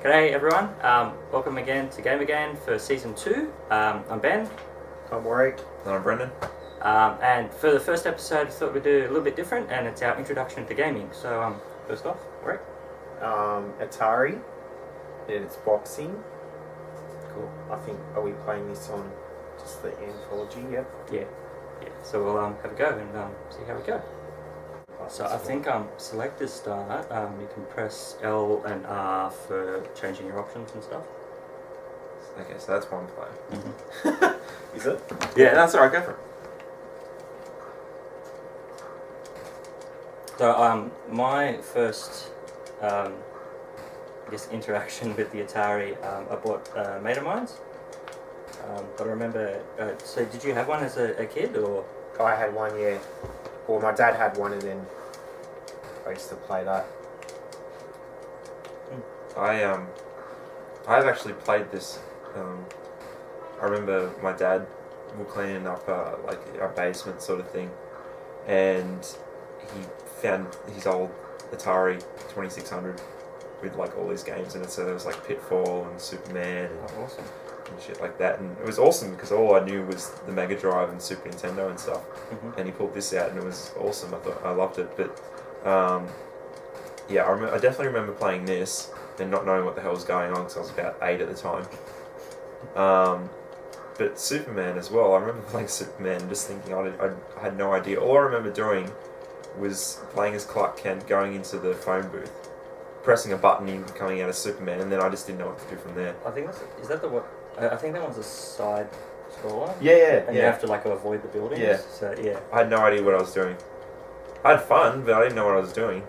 G'day everyone, welcome again to Game Again for Season 2. I'm Ben. I'm Warwick. And I'm Brendan. And for the first episode I thought we'd do a little bit different, and it's our introduction to gaming. So first off, Warwick. Atari. And it's boxing. Cool. I think, are we playing this on just the anthology? Yep. Yeah. So we'll have a go and see how we go. So I think select as start, you can press L and R for changing your options and stuff. Okay, so that's one play. Mm-hmm. Is it? Yeah, that's alright, go for it. So my first interaction with the Atari, I bought a mate of mine's. But I remember, so did you have one as a kid, or? I had one, yeah. Well, my dad had one and then I used to play that. I've actually played this. I remember my dad was cleaning up like our basement sort of thing, and he found his old Atari 2600 with like all these games in it. So there was like Pitfall and Superman and, Awesome. and shit like that, and it was awesome because all I knew was the Mega Drive and Super Nintendo and stuff. Mm-hmm. And he pulled this out and it was awesome. I loved it, but yeah, I definitely remember playing this and not knowing what the hell was going on because I was about 8 at the time. But Superman as well, I remember playing Superman and just thinking I had no idea. All I remember doing was playing as Clark Kent, going into the phone booth, pressing a button and coming out as Superman, and then I just didn't know what to do from there. I think is that the what? I think that one's a side scroller. Yeah. And you have to like avoid the buildings. Yeah. So yeah. I had no idea what I was doing. I had fun, but I didn't know what I was doing.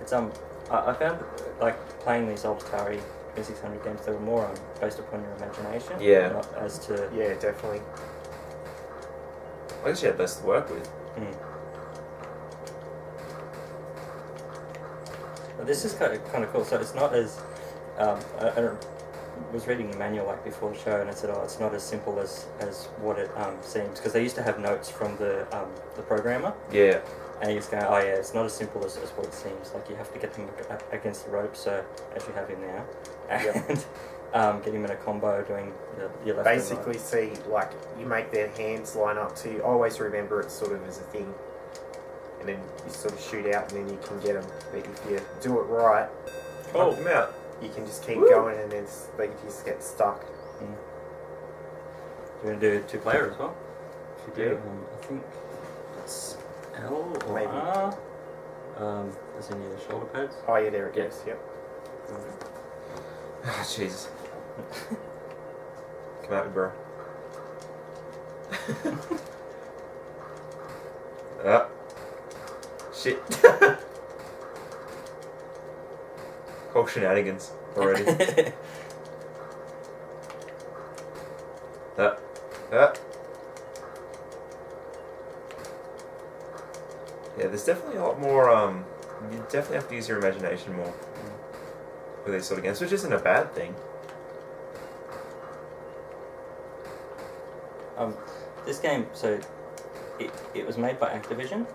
It's I found like playing these old Atari 2600 games, they were more based upon your imagination. Yeah. Not as to. Yeah, definitely. I guess you had less to work with. But this is kind of cool. So it's not as I was reading the manual like before the show, and it said, "Oh, it's not as simple as what it seems," because they used to have notes from the programmer. Yeah. And he's going, "Oh yeah, it's not as simple as what it seems. Like you have to get them against the rope, so as you have him now, and get him in a combo doing your left. Basically, and right. see, like, you make their hands line up to, always remember it sort of as a thing. And then you sort of shoot out and then you can get them. But if you do it right, Knock them out. you can just keep going and then they just get stuck. You're going to do 2-player as well? If you do, Yeah. I think it's L or Maybe. R. As in your shoulder pads. Oh yeah, there it goes, yep. Oh, Jesus. Come at me, bro. Shit. Whole shenanigans already. Yeah, there's definitely a lot more, you definitely have to use your imagination more with these sort of games, which isn't a bad thing. This game, so it was made by Activision,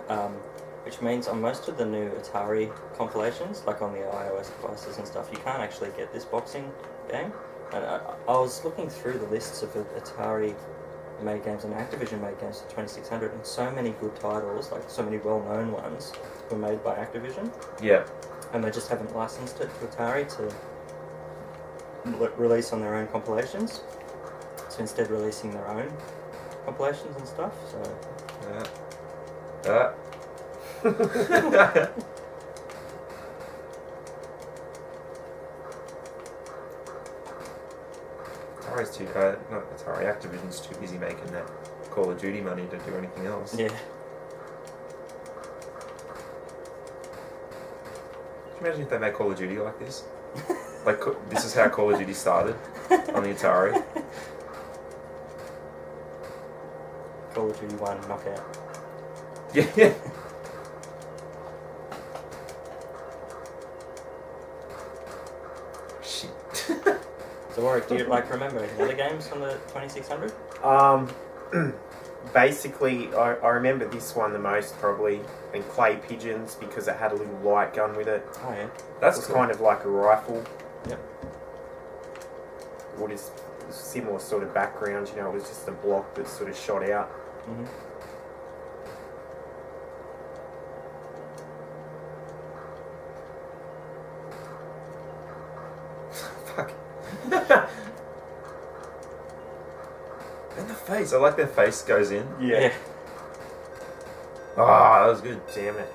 which means on most of the new Atari compilations, like on the iOS devices and stuff, you can't actually get this boxing game. And I was looking through the lists of Atari made games and Activision made games for 2600, and so many good titles, like so many well-known ones, were made by Activision. Yeah. And they just haven't licensed it to Atari to release on their own compilations. So instead releasing their own compilations and stuff, so... Atari's too, not Atari, Activision's too busy making that Call of Duty money to do anything else. Yeah. Can you imagine if they made Call of Duty like this? Like, this is how Call of Duty started on the Atari. Call of Duty 1 knockout. Yeah. Shit. So Warwick, do you remember any other games on the 2600? Basically, I remember this one the most probably, and clay pigeons because it had a little light gun with it. Oh yeah. It was kind of like a rifle. Yep. What is similar sort of background, you know, it was just a block that sort of shot out. Mm-hmm. Fuck. And the face, I like their face goes in. Yeah. Ah, that was good. Damn it.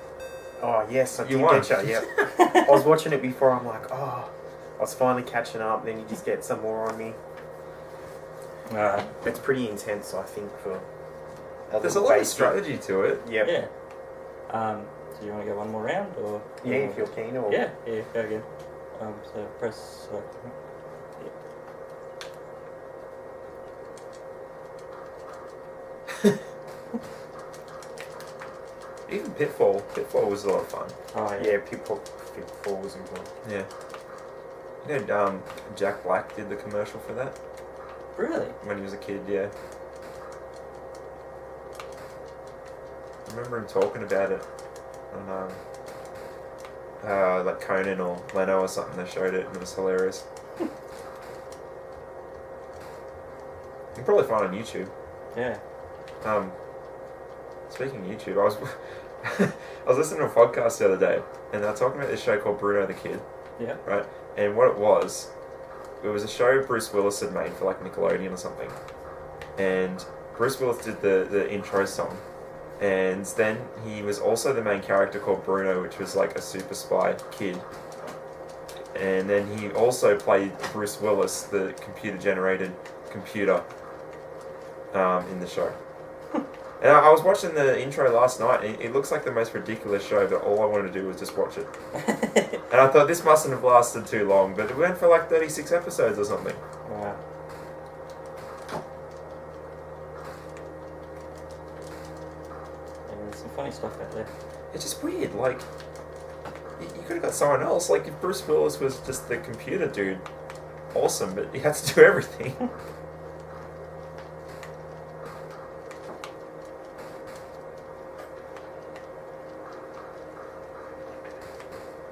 Oh, yes, I You did won. get you, yep. I was watching it before, I'm like, oh, I was finally catching up, then you just get some more on me. It's pretty intense, I think, for There's a lot of strategy to it. Yep. Yeah. So you want to go one more round, or? Yeah, if you're keen, or... Yeah, go again. So press... Even Pitfall was a lot of fun. Oh Yeah, Pitfall was important. Yeah. You know, Jack Black did the commercial for that Really? when he was a kid, yeah. I remember him talking about it on like Conan or Leno or something. They showed it and it was hilarious. You can probably find it on YouTube. Yeah. Speaking of YouTube, I was listening to a podcast the other day, and they were talking about this show called Bruno the Kid. Yeah. Right? And what it was a show Bruce Willis had made for like Nickelodeon or something. And Bruce Willis did the intro song. And then he was also the main character called Bruno, which was like a super spy kid. And then he also played Bruce Willis, the computer-generated computer, in the show. And I was watching the intro last night, and it looks like the most ridiculous show, but all I wanted to do was just watch it. And I thought this mustn't have lasted too long, but it went for like 36 episodes or something. Wow. And there's some funny stuff out there. It's just weird, like, you could have got someone else. Like, if Bruce Willis was just the computer dude, awesome, but he had to do everything.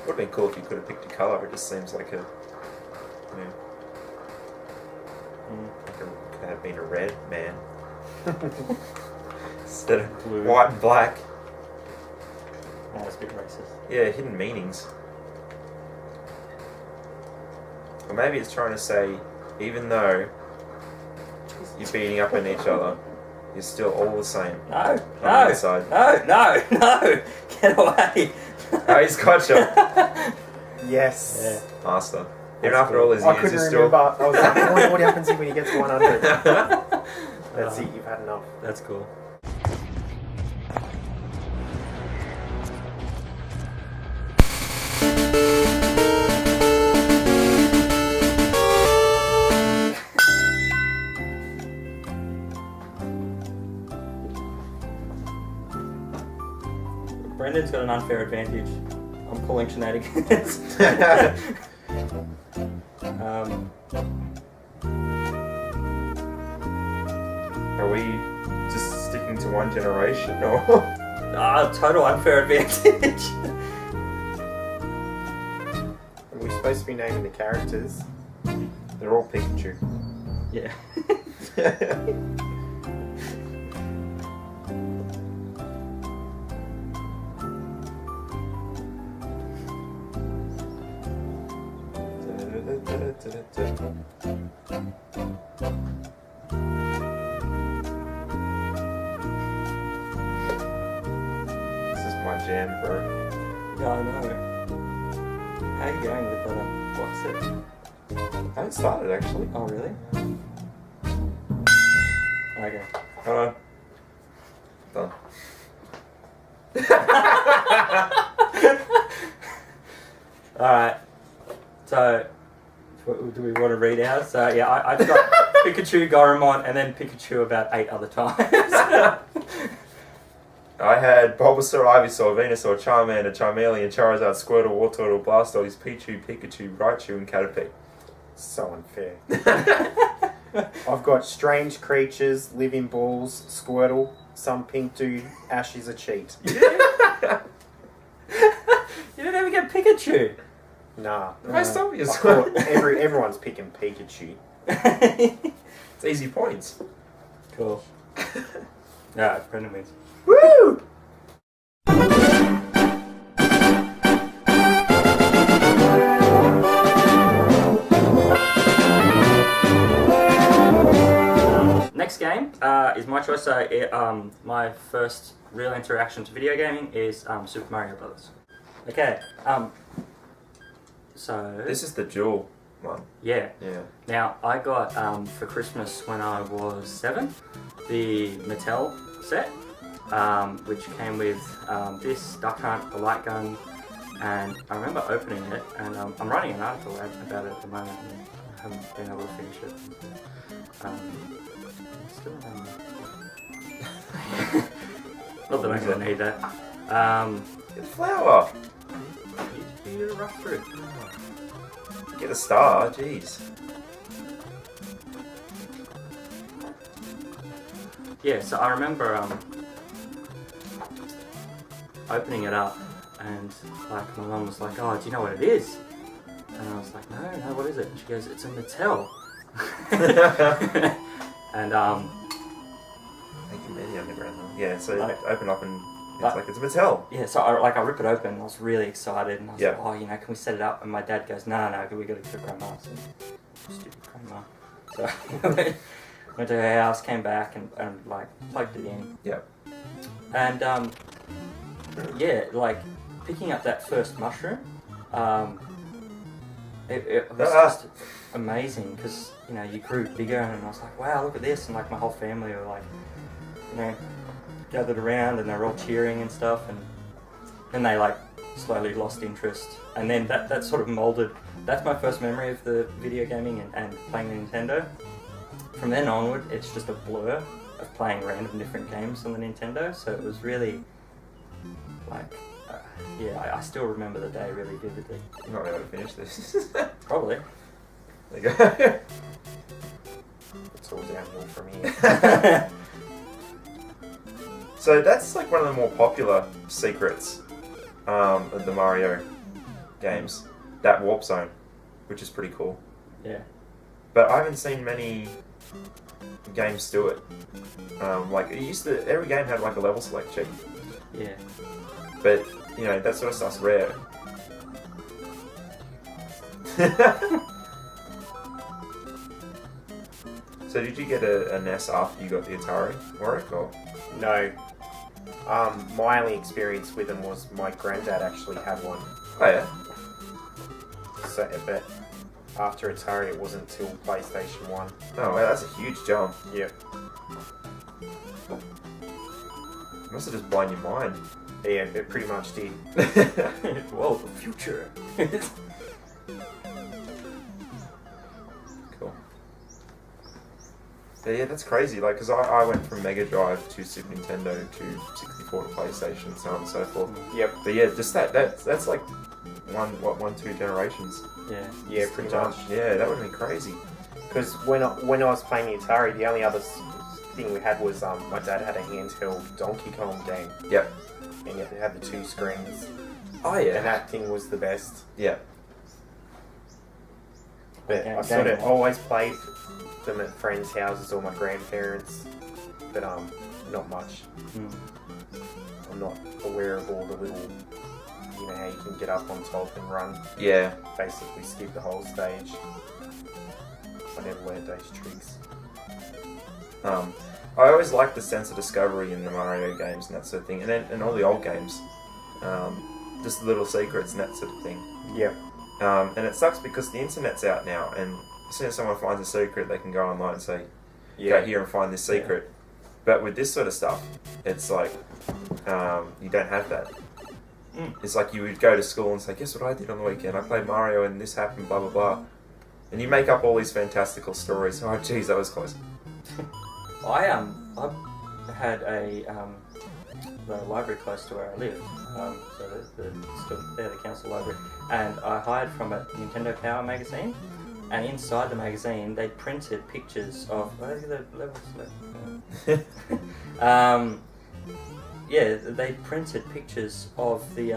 Would have been cool if you could have picked a colour. It just seems like a, you know, like it could have been a red man instead of Blue. white and black. That's a bit racist. Yeah, hidden meanings. Or maybe it's trying to say, even though you're beating up on each other, you're still all the same. No, On the no, other side. no, get away. Oh, he's got you. Yes. Yeah. Master. That's Even after cool. all his I years, couldn't he's remember. still... I was like, I wonder what happens when he gets to 100. That's it, you've had enough. That's cool. Brendan's got an unfair advantage. I'm calling shenanigans. Are we just sticking to one generation, or...? Total unfair advantage. We're supposed to be naming the characters. They're all Pikachu. Yeah. This is my jam, bro. Yeah, I know. How are you going with that box set? I haven't started, actually. Oh, really? Okay. Done. Alright. So, do we want to read out? So, yeah, I've got Pikachu, Goramon, and then Pikachu about 8 other times. I had Bulbasaur, Ivysaur, Venusaur, Charmander, Charmeleon, Charizard, Squirtle, Wartortle, Blastoise, Pichu, Pikachu, Raichu, and Caterpie. So unfair. I've got strange creatures, living balls, Squirtle, some pink dude, Ash is a cheat. You didn't even get Pikachu. Nah. Most obvious. I thought everyone's picking Pikachu. It's easy points. Cool. Alright, Brendan wins. Woo! Next game is my choice. So my first real interaction to video gaming is Super Mario Brothers. Okay. So This is the dual one. yeah. Yeah. Now I got for Christmas when I was 7 the Mattel set, which came with this duck hunt, a light gun, and I remember opening it, and I'm writing an article about it at the moment, and I haven't been able to finish it. Still, not that I'm gonna need that. Get a flower. You rough through. Get a star. Jeez. Yeah, so I remember opening it up, and like my mum was like, "Oh, do you know what it is?" And I was like, "No, what is it?" And she goes, "It's a Mattel." And Thank you, Manny Underground. Yeah, so Like- open up and it's like it's a Mattel. yeah, so I rip it open, and I was really excited, and I was Yeah. like, "Oh, you know, can we set it up?" And my dad goes, "No, we got to go to Grandma." So, stupid Grandma. So went to her house, came back, and like plugged it in. Yeah. And yeah, like picking up that first mushroom, it was just amazing because you know you grew bigger, and I was like, wow, look at this, and like my whole family were like, you know, gathered around and they're all cheering and stuff, and then they like slowly lost interest, and then that sort of molded. That's my first memory of the video gaming and playing the Nintendo. From then onward, it's just a blur of playing random different games on the Nintendo, so it was really like, yeah, I still remember the day really vividly. I'm not able to finish this. Probably. There you go. It's all downhill from here. So that's like one of the more popular secrets of the Mario games. That warp zone, which is pretty cool. Yeah. But I haven't seen many games do it. Like it used to, every game had like a level select check. Yeah. But you know that sort of stuff's rare. So did you get a NES after you got the Atari, Warwick, or? No. My only experience with them was my granddad actually had one. Oh yeah. So, but after Atari, it wasn't until PlayStation 1. Oh wow, that's a huge jump. Yep. Must have just blown your mind. Yeah, it pretty much did. Whoa, the future. Cool. Yeah, that's crazy. Like, because I went from Mega Drive to Super Nintendo to 64 to PlayStation, so on and so forth. Yep. But yeah, just that's like two generations. Yeah. Yeah, Just pretty to jump. much. Yeah, that would have been crazy. Because when I was playing the Atari, the only other thing we had was my dad had a handheld Donkey Kong game, Yep. and it had the 2 screens, Oh and yeah. that thing was the best. Yeah. But Okay, I sort of game. always played them at friends' houses or my grandparents, but not much. Mm. I'm not aware of all the little, you know, how you can get up on top and run, Yeah. basically skip the whole stage. I never learned those tricks. I always liked the sense of discovery in the Mario games and that sort of thing, and then in all the old games, just the little secrets and that sort of thing. Yep. And it sucks because the internet's out now, and as soon as someone finds a secret, they can go online and say, Yeah. go here and find this secret. But with this sort of stuff, it's like, you don't have that. Mm. It's like you would go to school and say, guess what I did on the weekend? I played Mario and this happened, blah, blah, blah. And you make up all these fantastical stories. Oh, geez, that was close. I had the library close to where I live, so the council library, and I hired from a Nintendo Power magazine, And inside the magazine, they printed pictures of. Are these the levels? Yeah, they printed pictures of the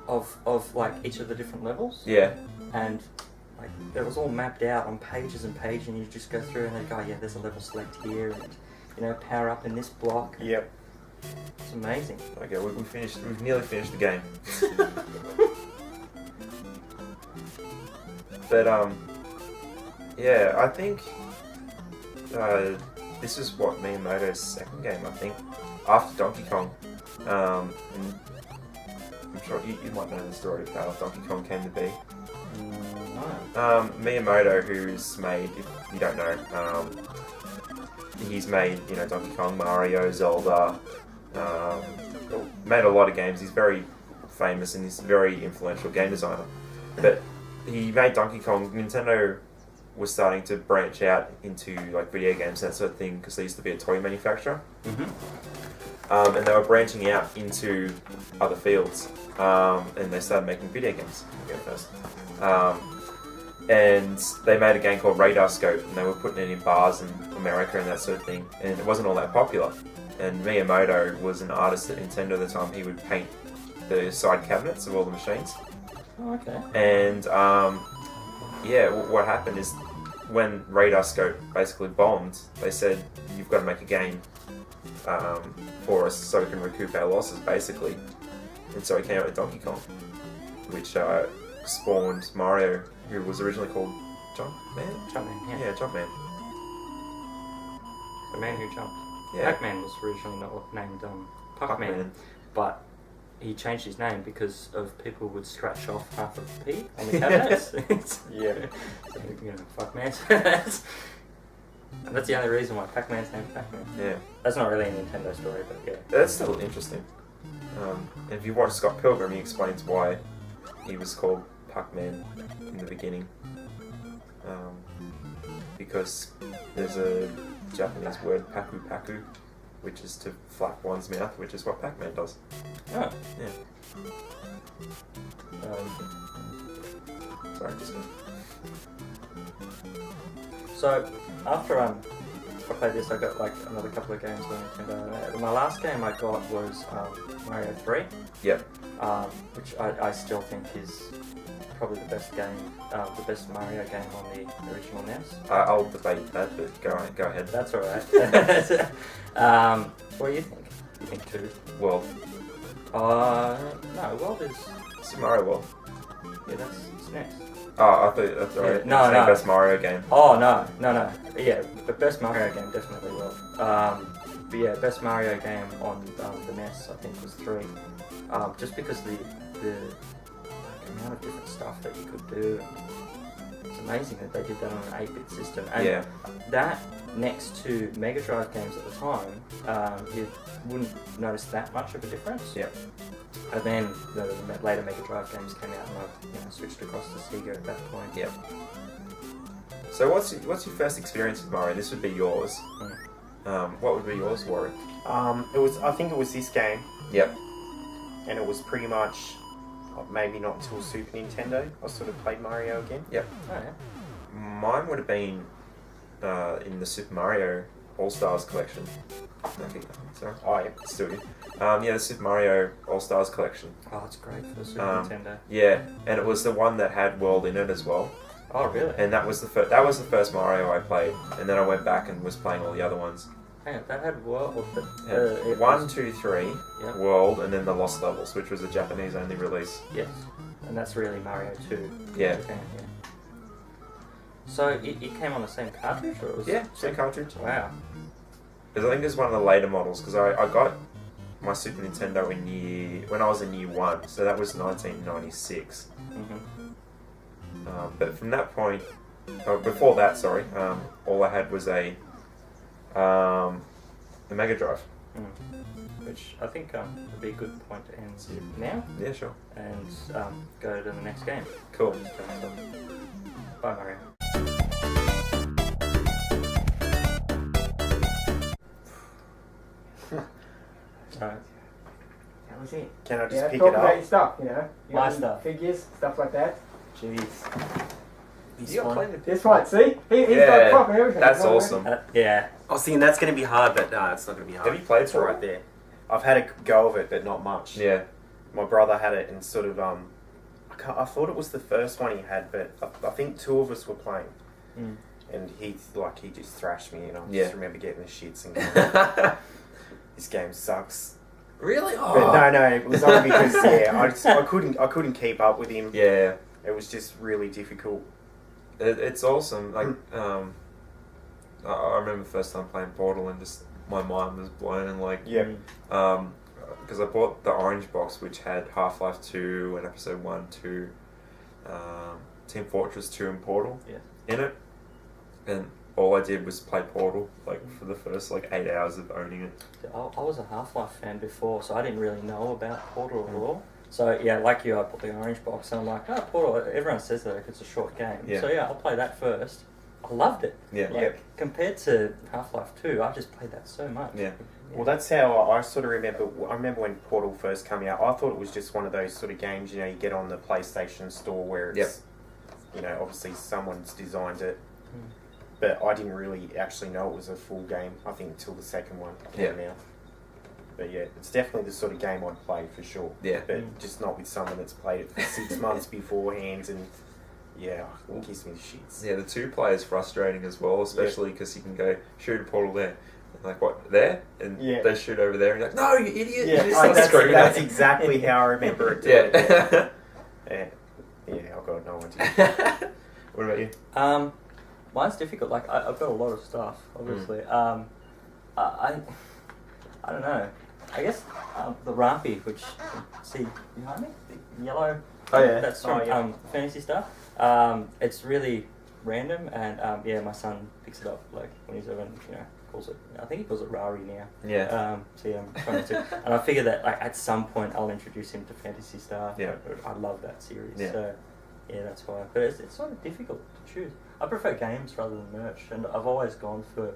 of like each of the different levels. Yeah. And like it was all mapped out on pages and pages, and you just go through and they go, yeah, there's a level select here, and you know, power up in this block. Yep. It's amazing. Okay, we've nearly finished the game. But yeah, I think this is what Miyamoto's second game. I think after Donkey Kong. And I'm sure you might know the story of how Donkey Kong came to be. No. Miyamoto, who's made, if you don't know, he's made, you know, Donkey Kong, Mario, Zelda, made a lot of games. He's very famous and he's a very influential game designer. But he made Donkey Kong. Nintendo was starting to branch out into like video games, that sort of thing, because they used to be a toy manufacturer. Mm-hmm. And they were branching out into other fields, and they started making video games first. And they made a game called Radar Scope, and they were putting it in bars in America and that sort of thing, and it wasn't all that popular. And Miyamoto was an artist at Nintendo at the time. He would paint the side cabinets of all the machines. Oh, okay. And yeah, what happened is when Radar Scope basically bombed, they said, you've got to make a game for us so we can recoup our losses, basically. And so he came out with Donkey Kong, which spawned Mario, who was originally called Jumpman? Jumpman, yeah. Yeah, Jumpman. The man who jumped. Yeah. Pac-Man was originally not named Pac-Man, but he changed his name because of people would scratch off half of the P on the cabinets. Yeah. So, you know, fuck man. And that's the only reason why Pac-Man's named Pac-Man. Yeah. That's not really a Nintendo story, but yeah. That's still interesting. If you watch Scott Pilgrim, he explains why he was called Pac-Man in the beginning. Because there's a Japanese word, paku paku, which is to flap one's mouth, which is what Pac-Man does. Oh. Yeah. Sorry, just So, after I played this, I got like another couple of games on Nintendo. My last game I got was Mario 3. Yep. Which I still think is probably the best game, the best Mario game on the original NES. I'll debate that, but go ahead. That's alright. What do you think? You think 2? World. No, World is... Super Mario World. Yeah, that's SNES. Oh, I thought that's alright. Yeah, no. Best Mario game. Oh, no. Yeah, the best Mario game definitely World. But yeah, best Mario game on the NES I think was 3. Just because the amount of different stuff that you could do. It's amazing that they did that on an 8-bit system. And Yeah. that, next to Mega Drive games at the time, you wouldn't notice that much of a difference. Yeah. And then the later Mega Drive games came out, and I switched across to Sega at that point. Yep. So what's your first experience with Mario? This would be yours. What would be yours, Warwick? I think it was this game, Yep. and it was pretty much maybe not until Super Nintendo I sort of played Mario again. Yep. Oh, yeah. Mine would have been in the Super Mario All-Stars collection. Okay, sorry. Oh yeah. Still good. Yeah, the Super Mario All-Stars collection. Oh, it's great for the Super Nintendo. Yeah, and it was the one that had World in it as well. Oh, really? And that was the first Mario I played, and then I went back and was playing all the other ones. Hang on, that had World... Had 1, 2, 3, Yep. World, and then the Lost Levels, which was a Japanese-only release. Yes. And that's really Mario 2. Yeah. Japan, yeah. So, it came on the same cartridge, or was Yeah, same cartridge. Wow. Because I think it was one of the later models, because I got my Super Nintendo when I was in year 1, so that was 1996. Mm-hmm. But from that point, before that, sorry, all I had was a Mega Drive. Which I think would be a good point to end now, Yeah, sure. and go to the next game. Cool. Bye, Mario. Alright. That was it. Can I just Yeah, pick talk it about up? your stuff, you know. My Your stuff. Figures, stuff like that. Jeez. He's You got fine. plenty of That's right, see? He's Yeah, got proper everything. That's Right, awesome. Yeah. I was thinking that's going to be hard, but no, it's not going to be hard. Have you played It's Portal? right there. I've had a go of it, but not much. Yeah. My brother had it and sort of I thought it was the first one he had, but I think two of us were playing, and he just thrashed me, and I Yeah. just remember getting the shits and going, this game sucks. Really? Oh. But no, it was only because I couldn't keep up with him. Yeah. It was just really difficult. It's awesome. Like, I remember the first time playing Portal and just my mind was blown and like, Yeah. because I bought the orange box which had Half-Life 2 and Episode 1, 2, Team Fortress 2 and Portal in it, and all I did was play Portal like for the first like 8 hours of owning it. I was a Half-Life fan before, so I didn't really know about Portal at all. So yeah, like you, I bought the orange box and I'm like, oh, Portal, everyone says that it's a short game. Yeah. So yeah, I'll play that first. I loved it. Yeah. Like, compared to Half-Life 2, I just played that so much. Yeah. Well, that's how I sort of remember. I remember when Portal first came out. I thought it was just one of those sort of games, you get on the PlayStation Store where it's, obviously someone's designed it, but I didn't really actually know it was a full game. I think until the second one came out. But yeah, it's definitely the sort of game I'd play for sure. Yeah. But just not with someone that's played it for 6 months beforehand, and it gives me the shits. Yeah, the 2-player is frustrating as well, especially because you can go shoot a Portal there. Like, what, there? And they shoot over there, and you're like, no, you idiot! Yeah, You start screaming. that's exactly how I remember it. Yeah. I've got no idea. What about you? Mine's difficult. Like I've got a lot of stuff, obviously. I don't know. I guess the Rampy, which you can see behind me, the yellow. Oh yeah, That's from fantasy stuff. It's really random, and my son picks it up like when he's over, and calls it. I think he calls it Rari now. Yeah. So yeah, I'm trying to, and I figure that like at some point I'll introduce him to fantasy stuff. Yeah. I love that series. Yeah. So yeah, that's why. But it's sort of difficult to choose. I prefer games rather than merch, and I've always gone for.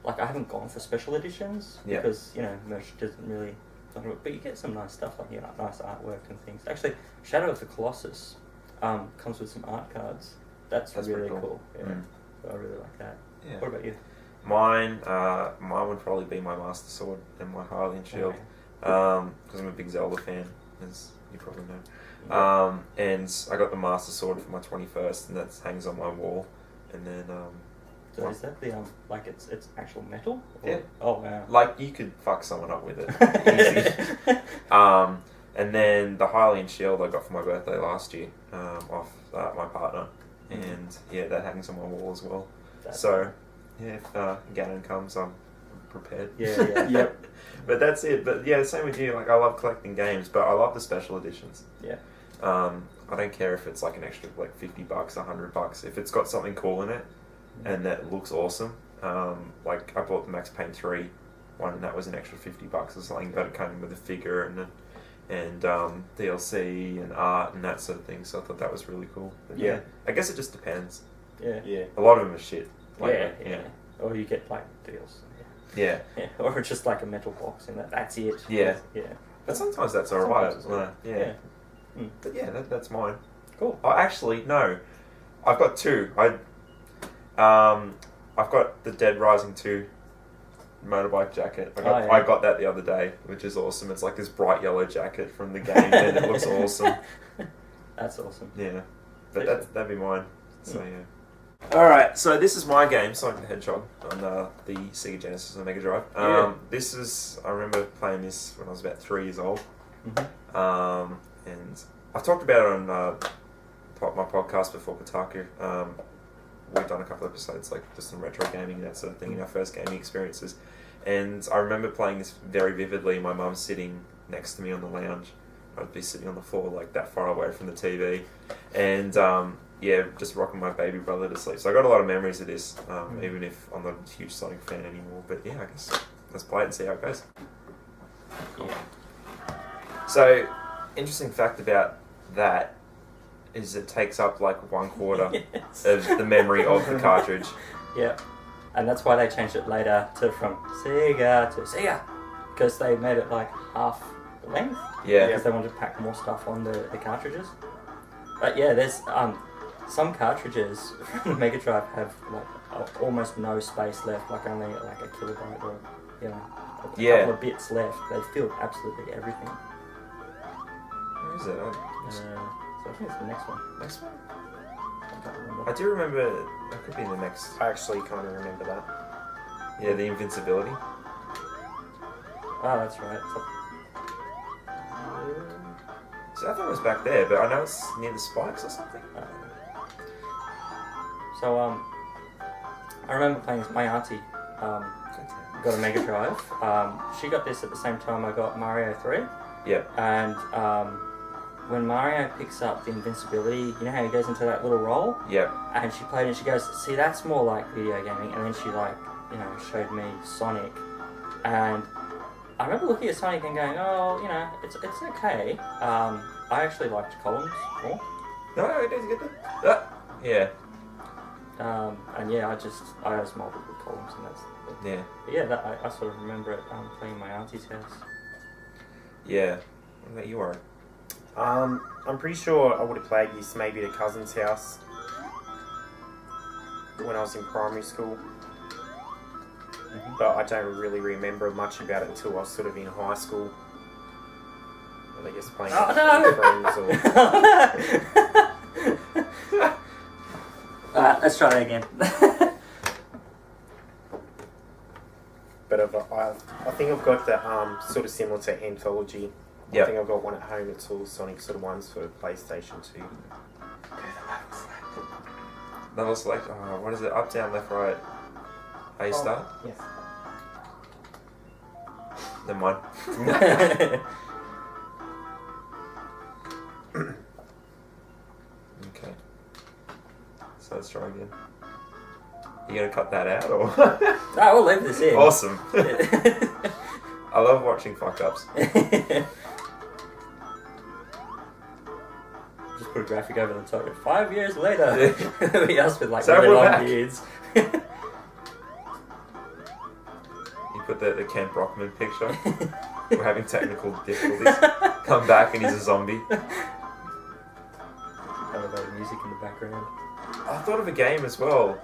Like, I haven't gone for special editions because, merch doesn't really... But you get some nice stuff, like, nice artwork and things. Actually, Shadow of the Colossus comes with some art cards. That's really cool. Yeah. So I really like that. Yeah. What about you? Mine would probably be my Master Sword and my Hylian Shield. Because I'm a big Zelda fan, as you probably know. Yeah. And I got the Master Sword for my 21st, and that hangs on my wall. And then... So is that the like it's actual metal? Or? Yeah. Oh wow. Like, you could fuck someone up with it. Easy. And then the Hylian Shield I got for my birthday last year off my partner. And that hangs on my wall as well. That's cool. If Ganon comes, I'm prepared. Yeah. Yep. But that's it. But yeah, same with you. Like, I love collecting games, but I love the special editions. Yeah. I don't care if it's like an extra like $50, $100. If it's got something cool in it, and that looks awesome. Like, I bought the Max Payne 3 one, and that was an extra $50 or something, but it came with a figure and DLC and art and that sort of thing. So I thought that was really cool. But I guess it just depends. Yeah. A lot of them are shit. Like, Or you get like deals. Yeah. Or it's just like a metal box and that's it. Yeah. Yeah. But sometimes that's alright. Yeah. But yeah, that's mine. Cool. Oh, actually, no. I've got two. I've got the Dead Rising 2 motorbike jacket. I got that the other day, which is awesome. It's like this bright yellow jacket from the game, and it looks awesome. That's awesome. Yeah, but that'd be mine. So yeah. All right, so this is my game, Sonic the Hedgehog, on the Sega Genesis and Mega Drive. I remember playing this when I was about 3 years old, and I've talked about it on my podcast before, Kotaku. We've done a couple of episodes, like just some retro gaming and that sort of thing, in our first gaming experiences. And I remember playing this very vividly. My mum sitting next to me on the lounge. I'd be sitting on the floor, like that far away from the TV. And just rocking my baby brother to sleep. So I got a lot of memories of this, even if I'm not a huge Sonic fan anymore. But yeah, I guess let's play it and see how it goes. So, interesting fact about that is it takes up like 1/4 of the memory of the cartridge. Yeah, and that's why they changed it later from Sega to Sega, because they made it like half the length. Yeah. Because they wanted to pack more stuff on the cartridges. But yeah, there's some cartridges from the Mega Drive have like almost no space left, like only like a kilobyte or a couple of bits left. They filled absolutely everything. Where is it? So I think it's the next one. Next one? I can't remember. I do remember. That could be the next. I actually kind of remember that. Yeah, the invincibility. Oh, that's right. So I thought it was back there, but I know it's near the spikes or something. So I remember playing this. My auntie got a Mega Drive. She got this at the same time I got Mario 3. Yeah. And when Mario picks up the invincibility, you know how he goes into that little roll? Yeah. And she played it and she goes, see, that's more like video gaming. And then she showed me Sonic. And I remember looking at Sonic and going, oh, it's okay. I actually liked Columns more. No, it is good. Yeah. And yeah, I just molded with Columns and that's... Yeah. But yeah, I sort of remember it playing in my auntie's house. Yeah. What about you, Warren? I'm pretty sure I would have played this maybe at a cousin's house when I was in primary school. But I don't really remember much about it until I was sort of in high school. And I guess playing with friends or... Let's try that again. But I think I've got the sort of similar to Anthology. Yep. I think I've got one at home. It's all Sonic sort of ones for PlayStation 2. Level select. Oh, what is it? Up, down, left, right. A start? Yes. Never mind. Okay. So let's try again. You gonna cut that out or? No, we'll leave this in. Awesome. I love watching fuck ups. Just put a graphic over the top. 5 years later, everybody else with like So really we're long back. beards. You put the Kent Brockman picture. We're having technical difficulties. Come back and he's a zombie. Elevated music in the background. I thought of a game as well.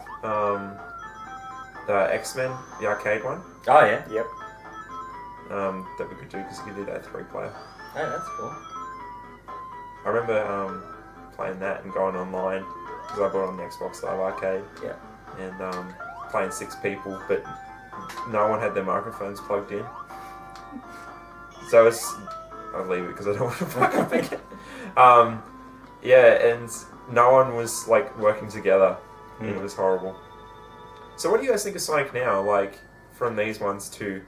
The X-Men, the arcade one. Oh yeah. Yep. That we could do because you could do that 3-player. Oh, that's cool. I remember playing that and going online because I bought it on the Xbox Live Arcade. Yeah. And playing 6 people, but no one had their microphones plugged in. So I'll leave it because I don't want to fuck up again. Yeah, and no one was like working together. And it was horrible. So what do you guys think of Sonic now? Like from these ones to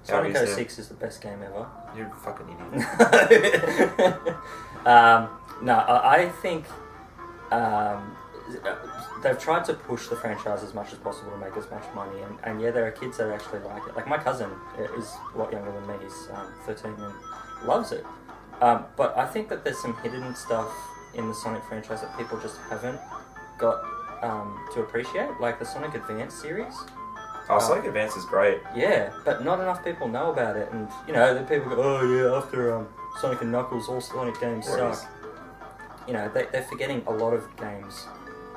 Sonic how it is 06 is the best game ever. now? You're a fucking idiot. No, I think they've tried to push the franchise as much as possible to make as much money, and yeah, there are kids that actually like it. Like my cousin is a lot younger than me, he's 13 and loves it. But I think that there's some hidden stuff in the Sonic franchise that people just haven't got to appreciate, like the Sonic Advance series. Oh, Sonic Advance is great. Yeah, but not enough people know about it, and the people go, oh yeah, after Sonic and Knuckles, all Sonic games suck. They're forgetting a lot of games,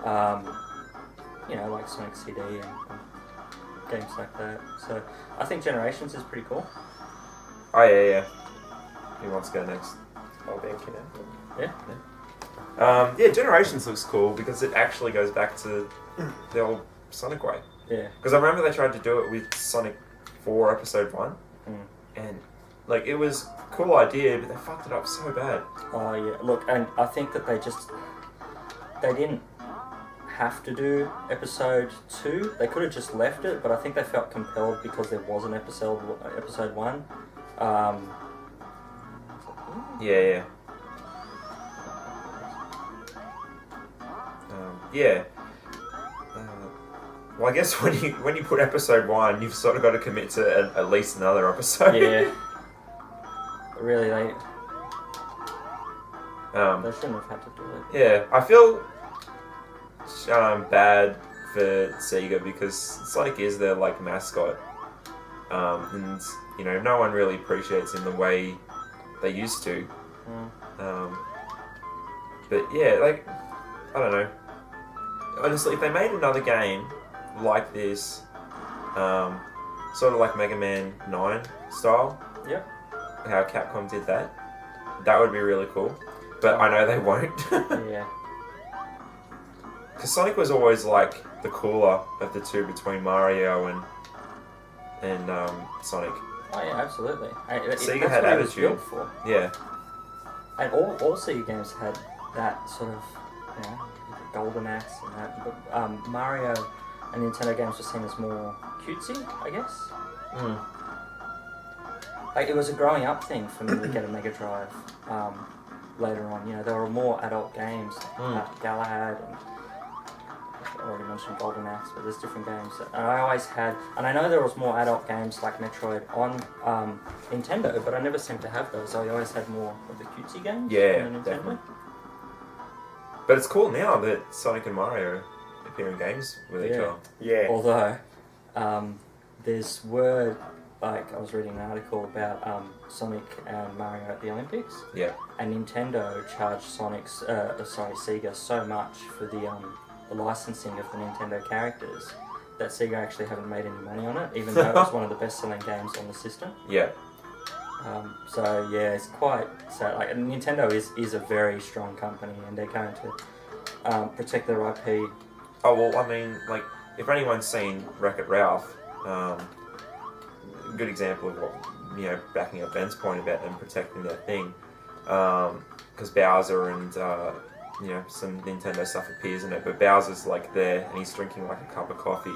like Sonic CD and games like that. So I think Generations is pretty cool. Oh yeah. Who wants to go next? Oh, Ben can Yeah, Generations looks cool because it actually goes back to the old Sonic way. Yeah. Because I remember they tried to do it with Sonic 4 Episode 1, and like it was a cool idea, but they fucked it up so bad. Oh yeah, look, and I think that they didn't have to do Episode 2. They could have just left it, but I think they felt compelled because there was an Episode 1. Yeah. Yeah. Well, I guess when you put Episode 1, you've sort of got to commit to at least another episode. Yeah. Really, they Um, shouldn't have had to do it. yeah, I feel bad for Sega because Sonic is their like mascot, and no one really appreciates him the way they used to. But yeah, like I don't know. honestly, if they made another game like this, sort of like Mega Man 9 style, Yep. how Capcom did that, that would be really cool. But I know they won't. Yeah. Because Sonic was always like the cooler of the two between Mario and Sonic. Oh yeah, absolutely. Sega That's had what it was attitude. built for. Yeah. And all Sega games had that sort of, Golden Axe and that. But Mario and Nintendo games were seen as more cutesy, I guess. Mm. Like, it was a growing up thing for me to get a Mega Drive later on. There were more adult games, like Galahad, and I already mentioned Golden Axe, but there's different games. And I always had, and I know there was more adult games like Metroid on Nintendo, but I never seemed to have those. I always had more of the cutesy games Yeah, on Nintendo. definitely. But it's cool now that Sonic and Mario appear in games with each other. Yeah. Although, there's word, like I was reading an article about Sonic and Mario at the Olympics. Yeah. And Nintendo charged Sega so much for the licensing of the Nintendo characters that Sega actually haven't made any money on it, even though it was one of the best-selling games on the system. Yeah. So yeah, it's quite sad. Like, Nintendo is a very strong company, and they're going to protect their IP. Oh, well, I mean, like, if anyone's seen Wreck-It Ralph, a good example of what, backing up Ben's point about them protecting their thing, because Bowser and, some Nintendo stuff appears in it, but Bowser's, like, there, and he's drinking, like, a cup of coffee,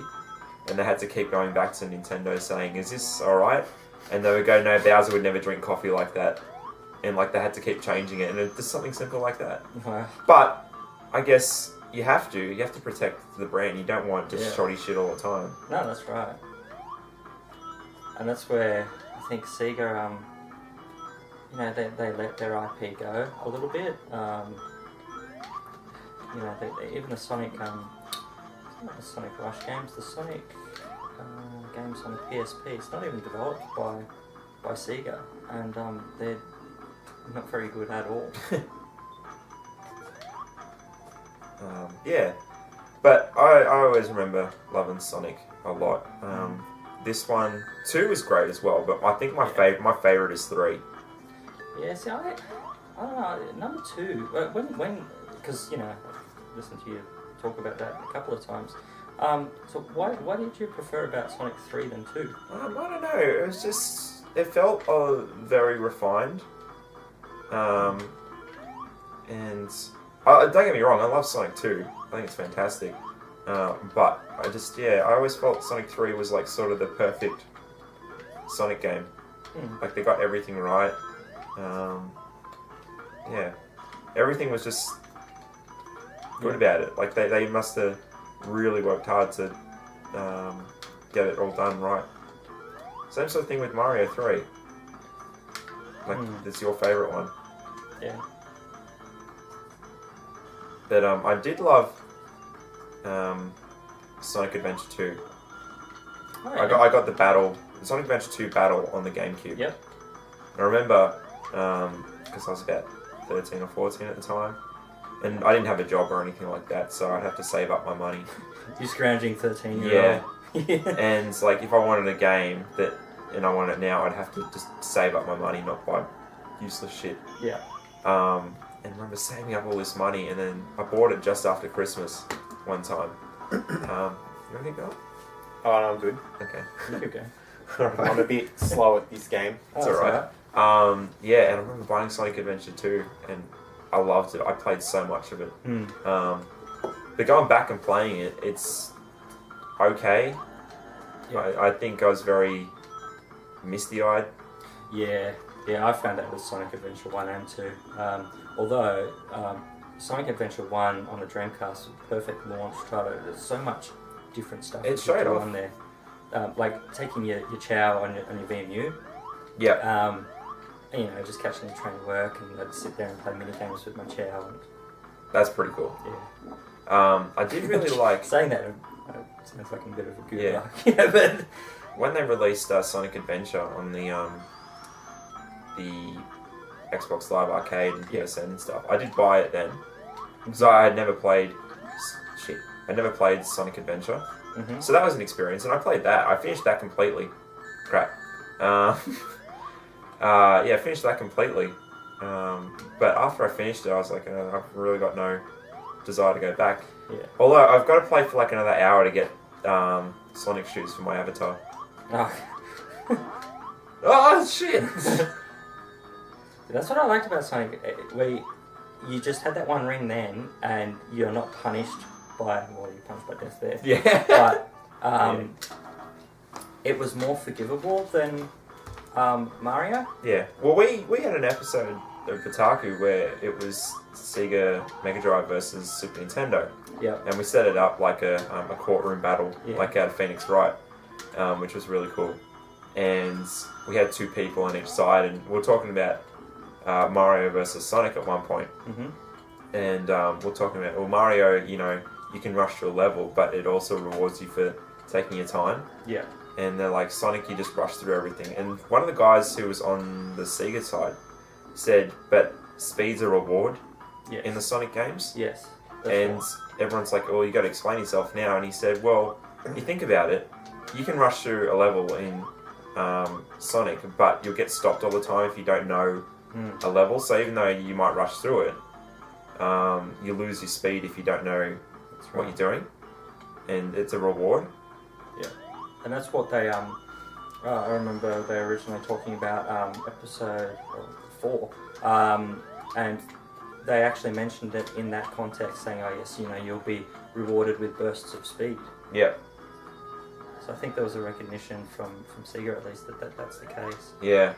and they had to keep going back to Nintendo saying, is this alright? And they would go, no, Bowser would never drink coffee like that. And, like, they had to keep changing it, and it's just something simple like that. But, I guess, you have to protect the brand. You don't want just shoddy shit all the time. No, that's right. And that's where I think Sega, they let their IP go a little bit. Even the Sonic, not the Sonic Rush games, the Sonic games on the PSP, it's not even developed by Sega, and they're not very good at all. Yeah, but I always remember loving Sonic a lot. This one, 2 is great as well, but I think my favorite is 3. Yeah, see, I don't know, number 2, when because, I've listened to you talk about that a couple of times. So why did you prefer about Sonic 3 than 2? I don't know, it was just, it felt very refined. And don't get me wrong, I love Sonic 2. I think it's fantastic. But I always felt Sonic 3 was like sort of the perfect Sonic game. Like, they got everything right. Everything was just good about it. Like, they must have really worked hard to get it all done right. Same sort of thing with Mario 3. Like, it's your favourite one. Yeah. But I did love Sonic Adventure 2. Oh, yeah. I got the Sonic Adventure 2 battle on the GameCube. Yep. I remember, because I was about 13 or 14 at the time, and I didn't have a job or anything like that, so I'd have to save up my money. You scrounging 13-year-old. Yeah. And like, if I wanted a game and I wanted it now, I'd have to just save up my money, not buy useless shit. Yeah. And I remember saving up all this money, and then I bought it just after Christmas one time. You want to go? Oh, no, I'm good. Okay. Okay. I'm a bit slow at this game. It's alright. And I remember buying Sonic Adventure 2, and I loved it. I played so much of it. But going back and playing it, it's okay. Yeah. I think I was very misty-eyed. Yeah, I found that with Sonic Adventure 1 and 2. Although, Sonic Adventure 1 on the Dreamcast was a perfect launch title. There's so much different stuff It showed off on there. Like taking your chow on your VMU. Yeah. Just catching the train to work, and I'd sit there and play mini games with my chow. And, That's pretty cool. yeah. I did really like... Saying that sounds like a bit of a good Yeah. luck. But when they released Sonic Adventure on the Xbox Live Arcade and PSN and stuff, I did buy it then. Because I had never played... I never played Sonic Adventure. Mm-hmm. So that was an experience, and I played that. I finished that completely. Crap. I finished that completely. But after I finished it, I was like, I've really got no desire to go back. Yeah. Although I've got to play for like another hour to get Sonic shoes for my avatar. Oh. Oh shit! That's what I liked about Sonic, where you just had that one ring then, and you're not punished by, well, you're punished by death there. Yeah. But it was more forgivable than Mario. Yeah. Well, we had an episode of Kotaku where it was Sega Mega Drive versus Super Nintendo. Yeah. And we set it up like a courtroom battle, like out of Phoenix Wright, which was really cool. And we had 2 people on each side, and we were talking about Mario versus Sonic at one point. Mm-hmm. And we're talking about, well, Mario, you know, you can rush through a level, but it also rewards you for taking your time. Yeah. And they're like, Sonic, you just rush through everything. And one of the guys who was on the Sega side said, but speed's a reward in the Sonic games. Yes. And everyone's like, oh, you got to explain yourself now. And he said, well, you think about it, you can rush through a level in Sonic, but you'll get stopped all the time if you don't know a level. So even though you might rush through it, you lose your speed if you don't know what you're doing. And it's a reward. Yeah. And that's what they, I remember they originally talking about episode 4, and they actually mentioned it in that context, saying, oh yes, you know, you'll be rewarded with bursts of speed. Yeah. So I think there was a recognition from Sega at least that's the case. Yeah.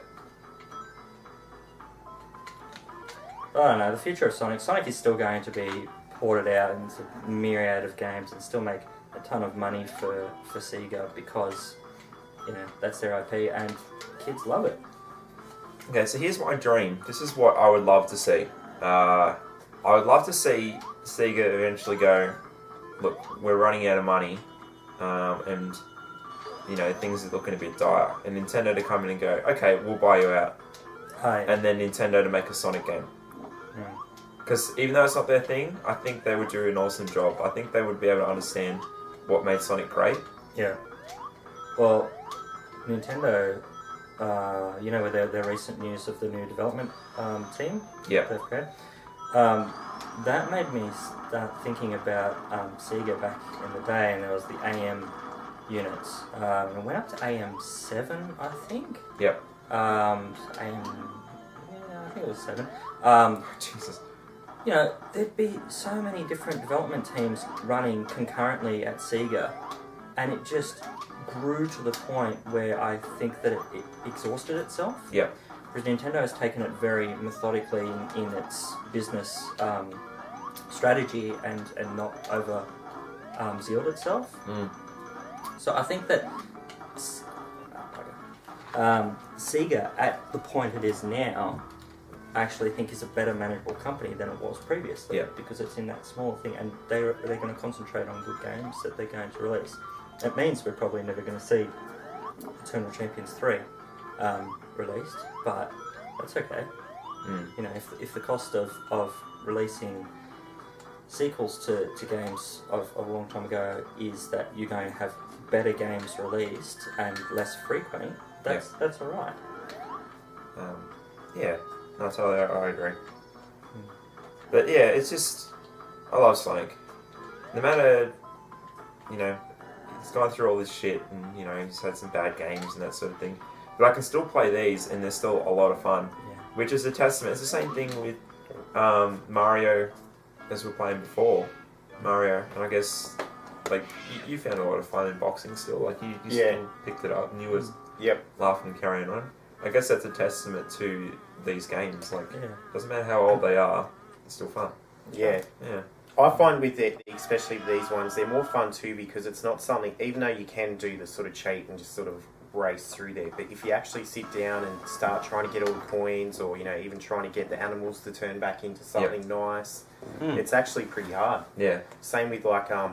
I don't know, the future of Sonic is still going to be ported out into a myriad of games and still make a ton of money for Sega because, you know, that's their IP and kids love it. Okay, so here's my dream. This is what I would love to see. I would love to see Sega eventually go, look, we're running out of money, and, you know, things are looking a bit dire. And Nintendo to come in and go, okay, we'll buy you out. And then Nintendo to make a Sonic game. Because even though it's not their thing, I think they would do an awesome job. I think they would be able to understand what made Sonic great. Yeah. Well, Nintendo, you know, with their recent news of the new development team Yeah. they've created, that made me start thinking about Sega back in the day, and there was the AM units. It went up to AM7, I think. Yep. I think it was 7. Jesus. You know, there'd be so many different development teams running concurrently at Sega, and it just grew to the point where I think that it exhausted itself. Yep. Whereas Nintendo has taken it very methodically in its business strategy and not over zealed itself. So I think that Sega, at the point it is now, I actually think is a better manageable company than it was previously, because it's in that small thing, and they're going to concentrate on good games that they're going to release. It means we're probably never going to see Eternal Champions 3 released, but that's okay. You know, if the cost of releasing sequels to games of a long time ago is that you're going to have better games released and less frequent, that's alright. Yeah. No, totally, I agree. But yeah, it's just, I love Sonic. No matter, you know, he's gone through all this shit and, you know, he's had some bad games and that sort of thing. But I can still play these and they're still a lot of fun. Yeah. Which is a testament. It's the same thing with Mario as we were playing before. Mario, and I guess, like, you found a lot of fun in boxing still. Like, you still picked it up and you was laughing and carrying on. I guess that's a testament to these games. Like, doesn't matter how old they are, it's still fun. Yeah. I find with it, especially these ones, they're more fun too because it's not something, even though you can do the sort of cheat and just sort of race through there, but if you actually sit down and start trying to get all the coins, or, you know, even trying to get the animals to turn back into something nice, it's actually pretty hard. Yeah. Same with like I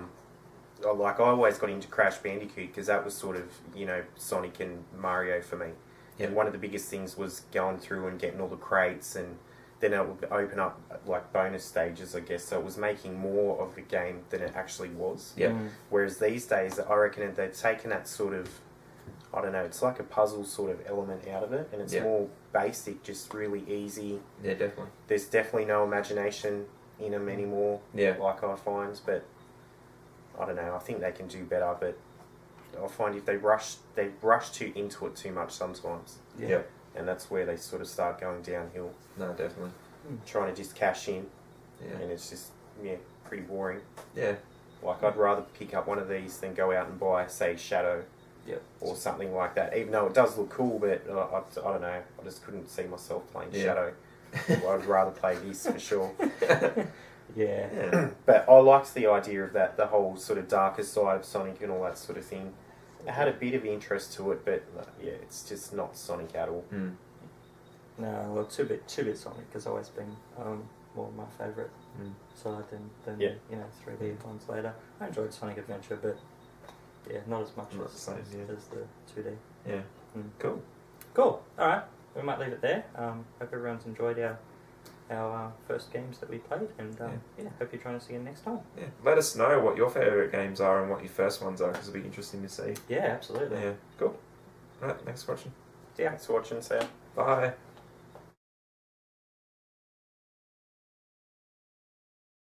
always got into Crash Bandicoot because that was sort of, you know, Sonic and Mario for me. And one of the biggest things was going through and getting all the crates and, then it would open up like bonus stages, I guess. So it was making more of a game than it actually was. Yeah. Whereas these days, I reckon they've taken that sort of, I don't know, it's like a puzzle sort of element out of it, and it's more basic, just really easy. Yeah, definitely. There's definitely no imagination in them anymore. Yeah. Like I find, but I don't know. I think they can do better, but I find if they rush too into it too much sometimes. Yeah. And that's where they sort of start going downhill. No, definitely. Trying to just cash in, Yeah. and it's just pretty boring. Yeah. Like I'd rather pick up one of these than go out and buy, say, Shadow. Yep. Or something like that. Even though it does look cool, but I don't know. I just couldn't see myself playing Shadow. I'd rather play this for sure. Yeah. But I liked the idea of that, the whole sort of darker side of Sonic and all that sort of thing. It had a bit of interest to it, but it's just not Sonic at all. No, well, 2-bit Sonic has always been more my favourite side than 3D ones later. I enjoyed Sonic Adventure, but not as much as the 2D. Yeah. Cool. Cool. All right, we might leave it there. Hope everyone's enjoyed our first games that we played, and hope you join us again next time. Yeah. Let us know what your favourite games are and what your first ones are, because it'll be interesting to see. Yeah, absolutely. Yeah. Cool. All right. Thanks for watching. Yeah. Thanks for watching, Sam. Bye.